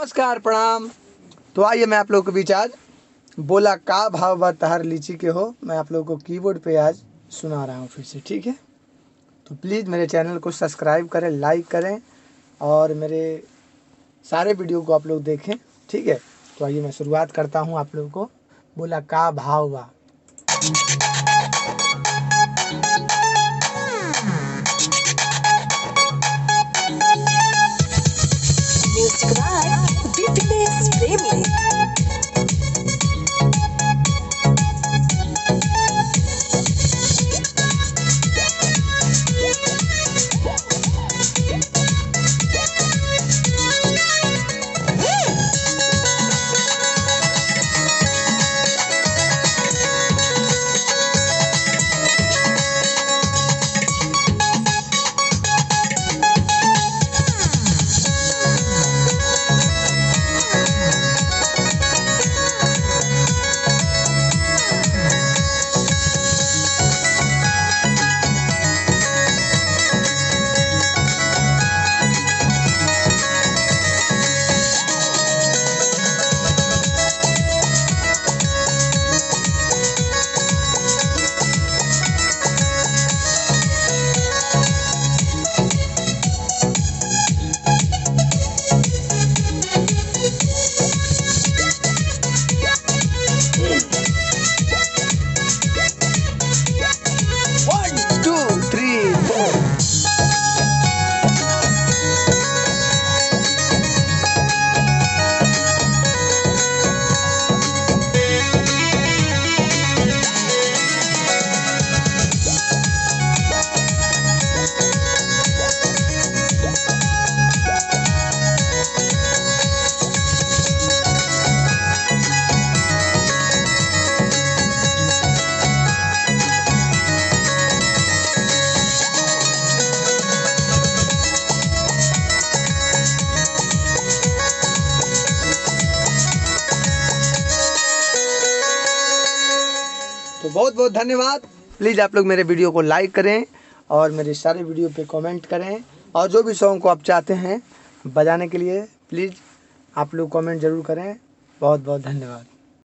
नमस्कार प्रणाम। तो आइए मैं आप लोगों के बीच आज बोला का भाव बा तहार लीची के हो, मैं आप लोगों को कीबोर्ड पे आज सुना रहा हूँ फिर से, ठीक है। तो प्लीज़ मेरे चैनल को सब्सक्राइब करें, लाइक करें और मेरे सारे वीडियो को आप लोग देखें, ठीक है। तो आइए मैं शुरुआत करता हूँ आप लोगों को बोला का भाव बा। Music by BTS Premi. One, two, three, four. तो बहुत बहुत धन्यवाद। प्लीज़ आप लोग मेरे वीडियो को लाइक करें और मेरे सारे वीडियो पे कमेंट करें और जो भी सॉन्ग को आप चाहते हैं बजाने के लिए प्लीज़ आप लोग कमेंट ज़रूर करें। बहुत बहुत धन्यवाद।